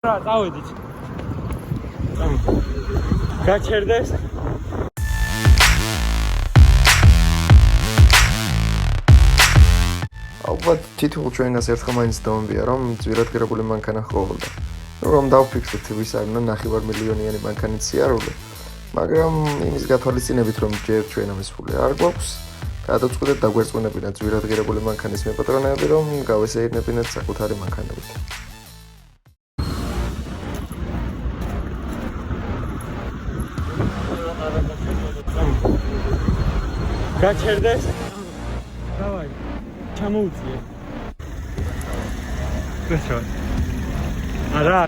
წავედით. გაჩერდეს. ალბათ თითოეულ ჩვენგანს ერთხელ მაინც დავამბია, რომ ძვირადღირებული მანქანა ჰყოლოდა. რომ დავფიქსდეთ ვის არ უნდა 9 მილიონიანი მანქანით სიარული, მაგრამ იმის გათვალისწინებით, რომ ჯერ ჩვენ ამის ფული არ გვაქვს, გადავწყვეტეთ დაგვერწმუნებინათ ძვირადღირებული მანქანის მეპატრონეები, რომ გავესეირნებინათ საკუთარი მანქანებით. გაჩერდეს. დავაი. ჩამოუწიე. გასა. არა.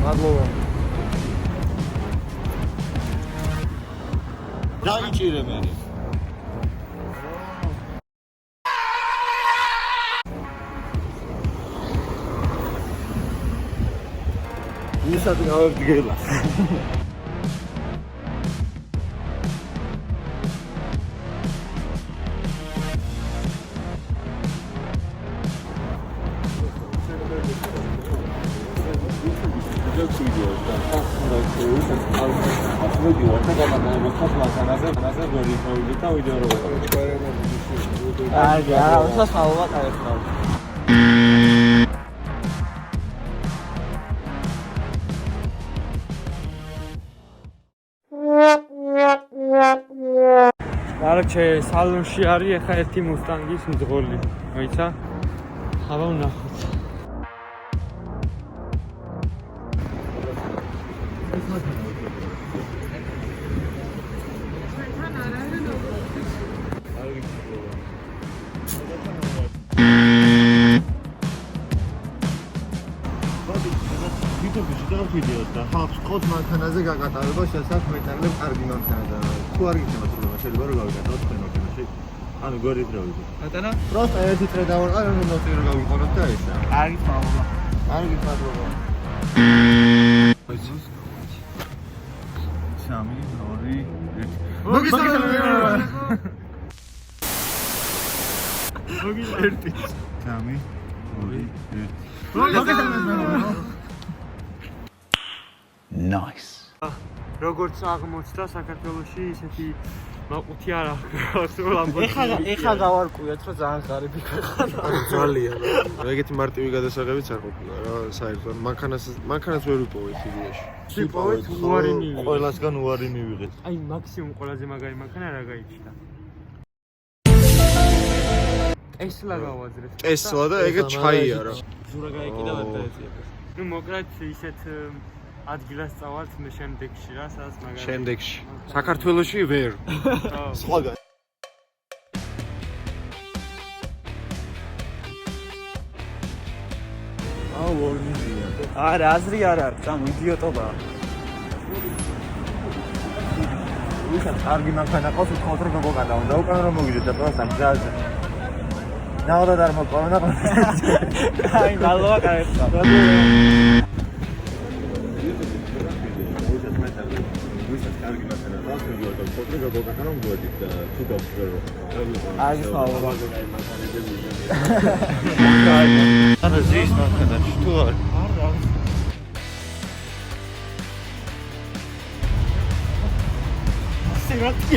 მადლობა. დაიჭირე მე. ისად გავებდგელა. Короче, სალონში არის ახლა ერთი მუსტანგის მძღოლი. მოიცა? ხავა ვნახოთ. ვიდეოს და ხალხს ყოთ მანქანაზე გაკატარება შესაძლოა მეტნაკლებად კარგი მანქანა. თუ არ გიქნება პრობლემა, შეიძლება რომ გავიგოთ თქვენ მანქანაში. ანუ გორით რა ვიცი. ბატონო? პროსტა ერთი წრე დავარყარ, რომ ნოტი რო გავიყუროთ და ესა. კარგი მადლობა. კარგი მადლობა. 3 2 1 მოგისალმებით. მოგისალმებით. 3 2 1 მოგისალმებით. Nice. როგორც აღმოჩნდა საქართველოში ისეთი მაყუთი არ აქვს ლამბორგინი. ეხლა გავარკვიოთ, რომ ძალიან ღარიბი ქვეყანა. ძალიან. ეგეთი მარტივი გადასაღებიც არ ყოფილა რა, საერთოდ. მანქანას ვერ ვიპოვეთ იდეაში. ვიპოვეთ უარი მივიღეთ. ყველასგან უარი მივიღეთ. აი მაქსიმუმ ყველაზე მაგარი მანქანა რა გაიჩნდა. ტესლა გავაძრეთ. ტესლა და ეგეთ ჩაია რა. ზურა გაიკიდა და ეცია. ნუ მოკლედ ისეთ ადგილას წავალთ მე შემდეგში რა, სადაც მაგარი. შემდეგში. საქართველოში ვერ. სხვაგან. ვორნიზია. არა, აზრი არ არის, წამო იდიოტობაა. ვისაც კარგი მანქანა ყავს, უთხოთ რომ მოგოკადა, უნდა უკან რომ მოგიძეთ და პროსტა გზაზე. ნაოდად არ მოკოვნა. აი, მადლობა კარგია. ვისაც კარგი მანქანა ყავს, მოგიოდა უთხოთ რომ მოგოკადა რომ მოგიძეთ და თუ გავხდერო. აი, მადლობა. ანუ ზის მანქანა თუ არ არა. სერატი.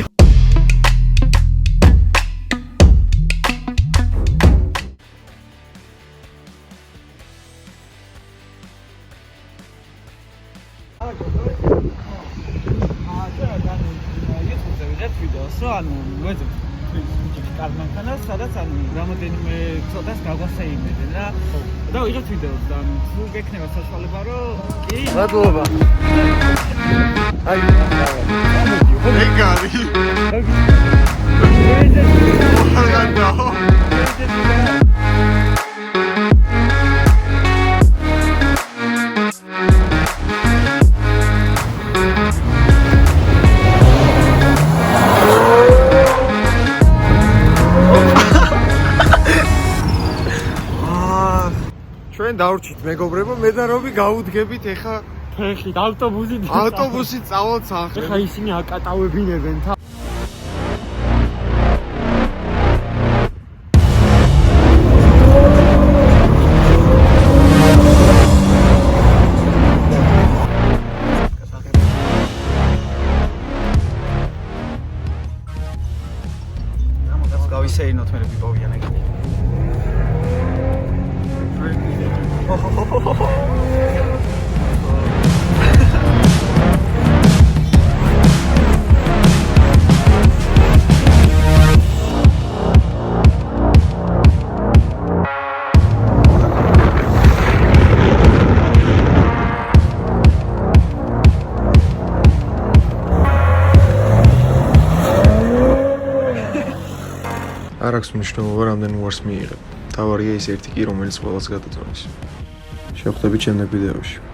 ანუ ვეძებ კარგმანქანა, სადაც ანუ რამოდენიმე ცოტას გავასეიმედენ რა. და ვიღეთ ვიდეოს და თუ გექნება საშუალება რომ კი მადლობა. აი, ეგარი. ჩვენ დავრჩით მეგობრებო, მე და რობი გავუდგებით ეხა ფეხით ავტობუსით. ავტობუსით წავალთ სახლი. ეხა ისინი აკატავებინებენ თა. გავისეინოთ მე პიპოვიან ეგ. არ აქვს მნიშვნელობა რამდენი უარს მიიღებ. თავარია ის ერთი კი, რომელიც ყველას გადაწონს. შევხვდებით შემდეგ ვიდეოში.